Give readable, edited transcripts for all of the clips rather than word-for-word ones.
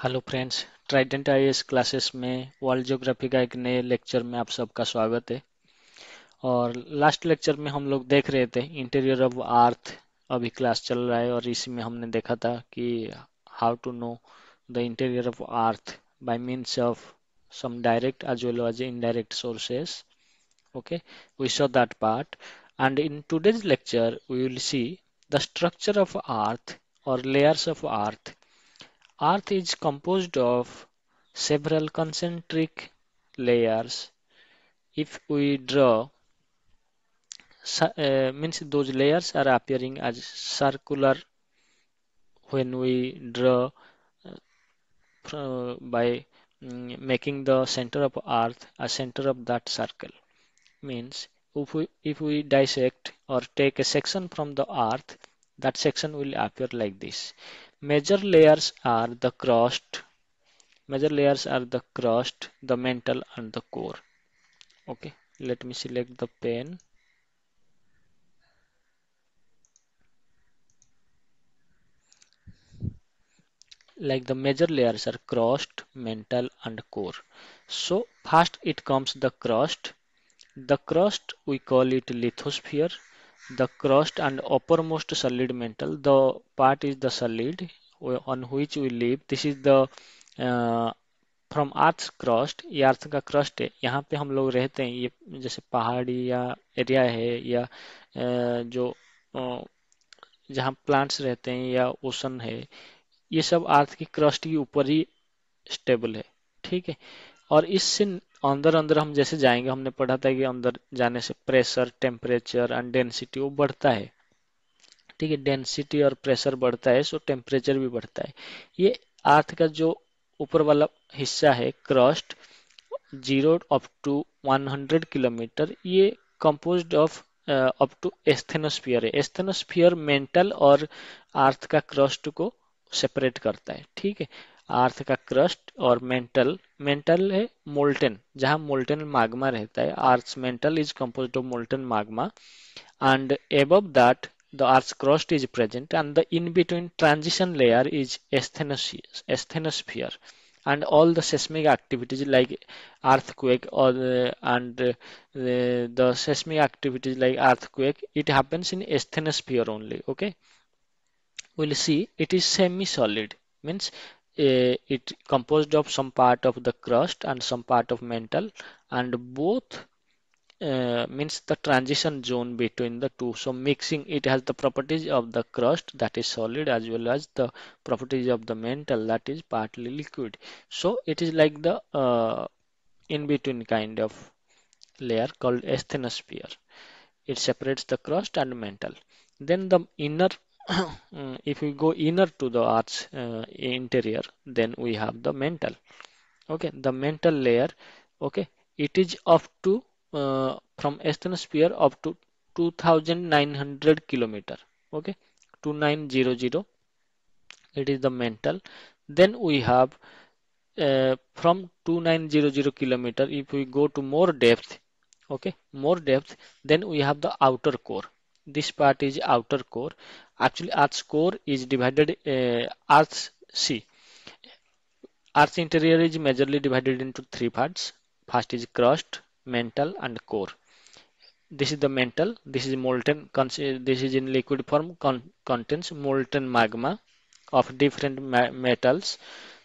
Hello friends, Trident IAS classes में world geography का एक नए लेक्चर में आप सबका स्वागत है। और लास्ट लेक्चर में हम लोग देख रहे थे इंटीरियर ऑफ अर्थ। अभी क्लास चल रहा है और इसी में हमने देखा था कि how to know the interior of earth by means of some direct as well as indirect sources. Okay, we saw that part, and in today's lecture we will see the structure of earth or layers of earth. Earth is composed of several concentric layers. If we draw, means those layers are appearing as circular when we draw by making the center of Earth a center of that circle. Means if we dissect or take a section from the Earth, that section will appear like this. Major layers are the crust. Major layers are the crust, the mantle, and the core. Okay, let me select the pen. Like the major layers are crust, mantle, and core. So first it comes the crust. The crust we call it lithosphere. The crust and uppermost solid mantle. The part is the solid on which we live. This is the from earth crust, ये अर्थ का crust है, यहाँ पे हम लोग रहते हैं। ये जैसे पहाड़ी या एरिया है या जो जहाँ प्लांट्स रहते हैं या ओशन है, ये सब अर्थ की क्रस्ट के ऊपर ही स्टेबल है। ठीक है। और इससे अंदर अंदर हम जैसे जाएंगे, हमने पढ़ा था कि अंदर जाने से प्रेशर, टेम्परेचर एंड डेंसिटी वो बढ़ता है। ठीक है, डेंसिटी और प्रेशर बढ़ता है, सो टेम्परेचर भी बढ़ता है। ये अर्थ का जो ऊपर वाला हिस्सा है क्रस्ट, 0 up to 100 किलोमीटर, ये composed of up to asthenosphere है। एस्थेनोस्फियर मेंटल और अर्थ का क्रस्ट को सेपरेट करता है। ठीक है, अर्थ का क्रस्ट और मेंटल, मेंटल है मोल्टेन, जहाँ मोल्टेन माग्मा रहता है। Earth mantle is composed of molten magma, and above that the earth's crust is present, and the in between transition layer is asthenosphere, and all the seismic activities like earthquake or the seismic activities like earthquake, it happens in asthenosphere only. Okay, we'll see it is semi-solid, means it composed of some part of the crust and some part of mantle, and both means the transition zone between the two. So mixing, it has the properties of the crust, that is solid, as well as the properties of the mantle, that is partly liquid. So it is like the in between kind of layer called asthenosphere. It separates the crust and mantle. Then the inner if we go inner to the Earth's interior, then we have the mantle. Okay, the mantle layer. Okay, it is up to from asthenosphere up to 2900 kilometer. Okay, 2900, it is the mantle. Then we have from 2900 kilometer, if we go to more depth, okay, more depth, then we have the outer core. This part is outer core. Actually Earth's core is divided, Earth's, see, Earth's interior is majorly divided into three parts. First is crust, mantle, and core. This is the mantle. This is molten. This is in liquid form. Contains molten magma of different metals.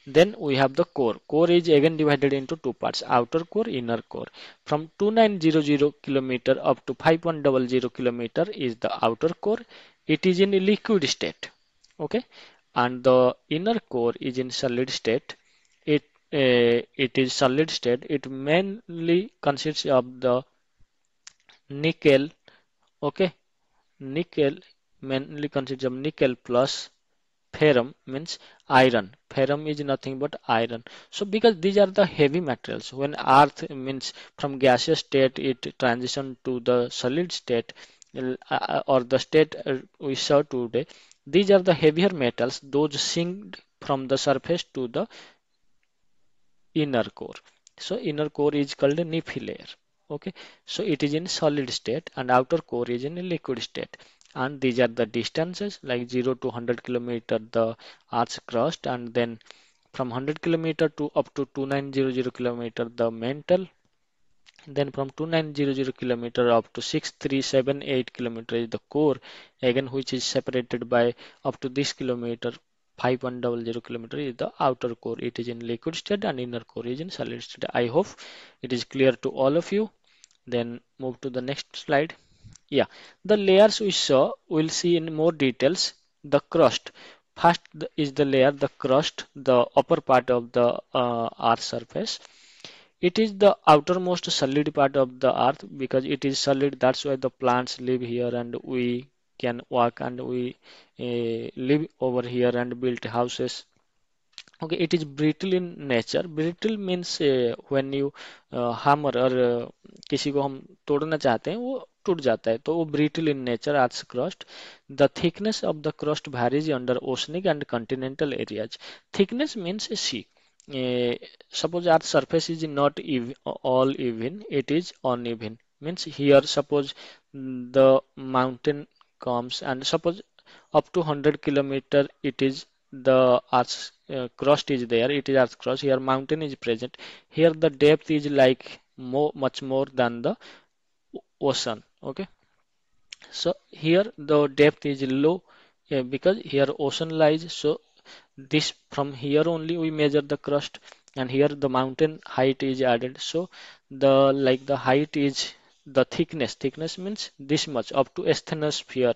Then we have the core. Core is again divided into two parts: outer core, inner core. From 2900 kilometer up to 5100 kilometer is the outer core. It is in a liquid state. Okay, and the inner core is in solid state. It it is solid state. It mainly consists of the nickel. Okay, nickel mainly consists of nickel plus ferrum, means iron. Ferrum is nothing but iron. So because these are the heavy materials, when earth means from gaseous state it transition to the solid state, or the state we saw today, these are the heavier metals, those sink from the surface to the inner core. So inner core is called a Nephi layer. Okay, so it is in solid state and outer core is in a liquid state. And these are the distances like 0 to 100 kilometer the Earth's crust, and then from 100 kilometer to up to 2900 kilometer the mantle, then from 2900 kilometer up to 6378 kilometer is the core, again which is separated by up to this kilometer 5100 kilometer is the outer core. It is in liquid state and inner core is in solid state. I hope it is clear to all of you. Then move to the next slide. Yeah, the layers we saw, we'll see in more details. The crust. First is the layer, the crust, the upper part of the Earth surface. It is the outermost solid part of the earth because it is solid. That's why the plants live here and we can walk and we live over here and build houses. Okay, it is brittle in nature. Brittle means when you hammer or किसी को हम तोड़ना चाहते हैं वो टूट जाता है तो वो brittle in nature earth's crust. The thickness of the crust varies under oceanic and continental areas. Thickness means see. Suppose earth's surface is not all even, it is uneven. Means here suppose the mountain comes and suppose up to 100 kilometer it is the earth's crust is there, it is earth's crust. Here mountain is present. Here the depth is like much more than the ocean. Okay, so here the depth is low because here ocean lies. So this from here only we measure the crust, and here the mountain height is added. So the like the height is the thickness. Thickness means this much up to asthenosphere,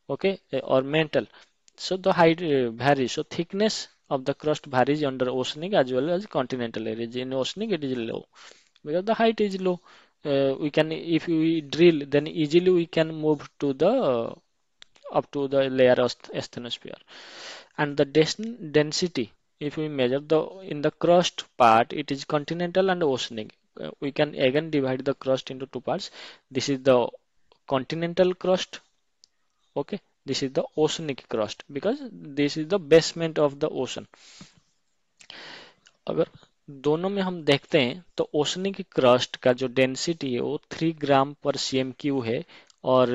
okay, or mantle. So the height varies. So thickness of the crust varies under oceanic as well as continental areas. In oceanic it is low because the height is low. We can, if we drill, then easily we can move to the up to the layer of asthenosphere. And the density, if we measure the in the crust part, it is continental and oceanic. We can again divide the crust into two parts. This is the continental crust, okay. This is the oceanic crust because this is the basement of the ocean. अगर दोनों में हम देखते हैं तो oceanic crust का जो density है वो 3 ग्राम पर cm³ है और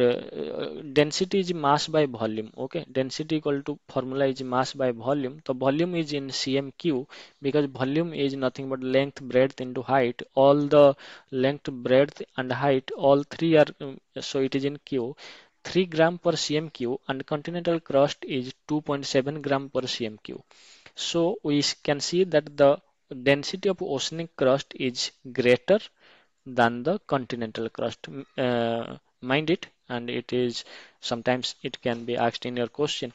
density is mass by volume. Okay, density equal to formula is mass by volume. तो volume is in cm³ because volume is nothing but length, breadth into height. All the length, breadth and height, all three are so it is in q. 3 gram per cm³ and continental crust is 2.7 gram per cm³. So we can see that the density of oceanic crust is greater than the continental crust. Mind it, and it is sometimes it can be asked in your question.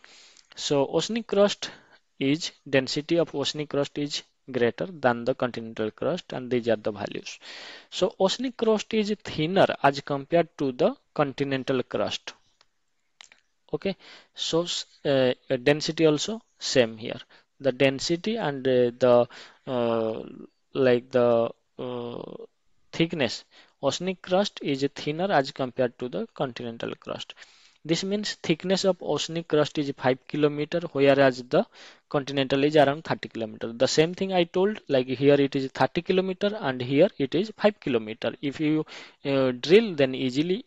So oceanic crust is density of oceanic crust is greater than the continental crust, and these are the values. So oceanic crust is thinner as compared to the continental crust. Okay, so density also same here. The density and the uh, like the uh, thickness, oceanic crust is thinner as compared to the continental crust. This means thickness of oceanic crust is 5 kilometer, whereas the continental is around 30 kilometer. The same thing I told, like here it is 30 kilometer and here it is 5 kilometer. If you drill, then easily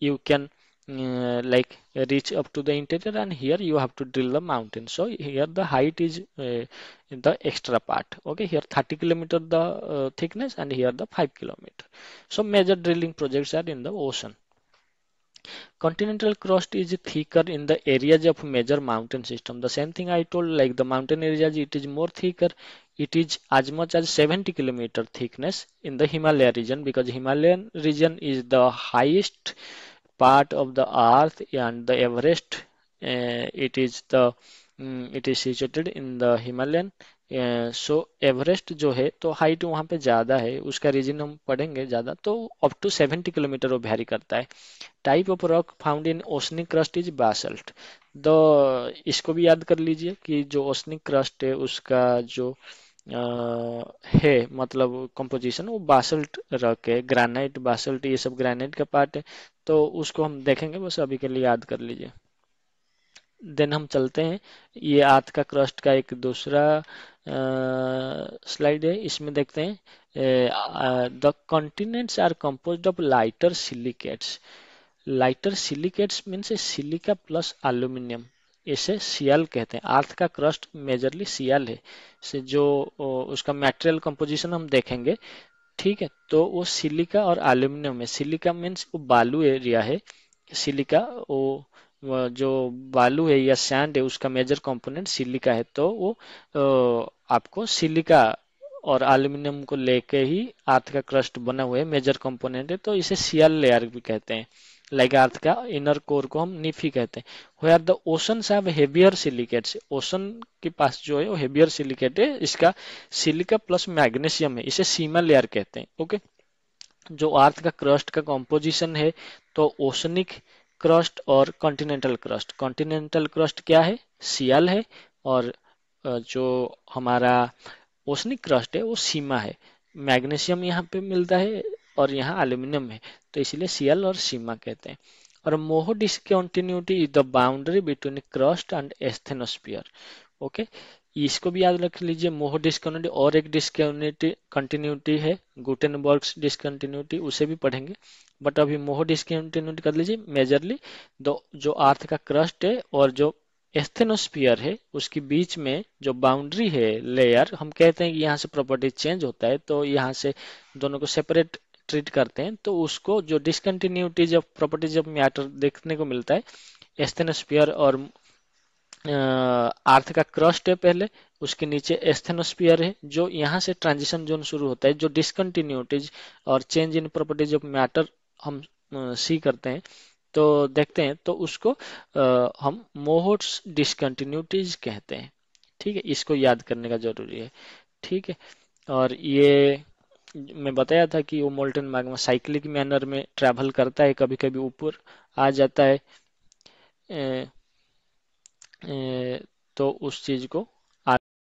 you can like reach up to the interior, and here you have to drill the mountain. So here the height is in the extra part. Okay, here 30 kilometer the thickness and here the 5 kilometer. So major drilling projects are in the ocean. Continental crust is thicker in the areas of major mountain system. The same thing I told, like the mountain areas, it is more thicker. It is as much as 70 kilometer thickness in the Himalaya region, because Himalayan region is the highest part of the earth, and the Everest it is situated in the Himalayan. So Everest जो है तो height वहाँ पे ज़्यादा है, उसका reason हम पढ़ेंगे ज़्यादा, तो अप टू 70 किलोमीटर वो वैरी करता है. Type of rock found in oceanic crust is basalt. The इसको भी याद कर लीजिए कि जो ओशनिक क्रस्ट है उसका जो है मतलब कंपोजिशन वो बासल्ट रॉक है. ग्रेनाइट, बासल्ट, ये सब ग्रेनाइट का पार्ट है, तो उसको हम देखेंगे, बस अभी के लिए याद कर लीजिए. देन हम चलते हैं, ये अर्थ का क्रस्ट का एक दूसरा स्लाइड है, इसमें देखते हैं the continents are composed of lighter silicates. Lighter silicates means silica plus aluminium. इसे सियल कहते हैं। अर्थ का क्रस्ट मेजरली सियल है। से जो उसका मटेरियल कंपोजिशन हम देखेंगे, ठीक है, तो वो सिलिका और एल्यूमिनियम है। सिलिका मीन्स वो बालू एरिया है। सिलिका वो जो बालू है या सैंड है उसका मेजर कंपोनेंट सिलिका है, तो वो आपको सिलिका और एल्यूमिनियम को लेके ही अर्थ का क्रस्ट बना हुआ है, मेजर कंपोनेंट है, तो इसे सियल लेयर भी कहते हैं। लाइक अर्थ का इनर कोर को हम नीफी कहते हैं। Where the oceans have heavier silicates, ocean के पास जो है वो हेवियर सिलिकेट है, इसका सिलिका प्लस मैग्नीशियम है, इसे सीमा लेयर कहते हैं। ओके, जो अर्थ का क्रस्ट का कॉम्पोजिशन है, तो ओशनिक क्रस्ट और कॉन्टिनेंटल क्रस्ट। कॉन्टिनेंटल क्रस्ट क्या है, सियल है, और जो हमारा ओशनिक क्रस्ट है वो सीमा है। मैग्नीशियम यहाँ पे मिलता है और यहाँ एल्यूमिनियम है, तो इसीलिए सियल और सीमा कहते हैं। और Moho discontinuity is the boundary between crust and asthenosphere. Okay, इसको भी याद रख लीजिए। मोह डिस्कन्टिन्यूटी और एक डिस्कन्टिन्यूटी कंटिन्यूटी है, गुटेनबर्ग्स डिस्कन्टिन्यूटी, उसे भी पढ़ेंगे, बट अभी मोह डिस्कन्टिन्यूटी कर लीजिए। मेजरली दो, जो अर्थ का क्रस्ट है और जो एस्थेनोस्फियर है उसके बीच में जो बाउंड्री है लेयर, हम कहते हैं कि यहाँ से प्रॉपर्टी चेंज होता है, तो यहाँ से दोनों को सेपरेट ट्रीट करते हैं, तो उसको जो डिसकंटिन्यूटी जब प्रॉपर्टीज ऑफ मैटर देखने को मिलता है, एस्थेनोस्फियर और अर्थ का क्रस्ट है पहले, उसके नीचे एस्थेनोस्फियर है, जो यहाँ से ट्रांजिशन जोन शुरू होता है, जो डिसकंटिन्यूटीज और change in properties of matter हम सी करते हैं, तो देखते हैं, तो उसको हम मोहोट्स डिसकंटिन्यूटीज कहते हैं। ठीक है, इसको याद करने का जरूरी है। ठीक है, और ये मैं बताया था कि वो मोल्टन मैग्मा साइक्लिक मैनर में ट्रैवल करता है, कभी कभी ऊपर आ जाता है, तो उस चीज को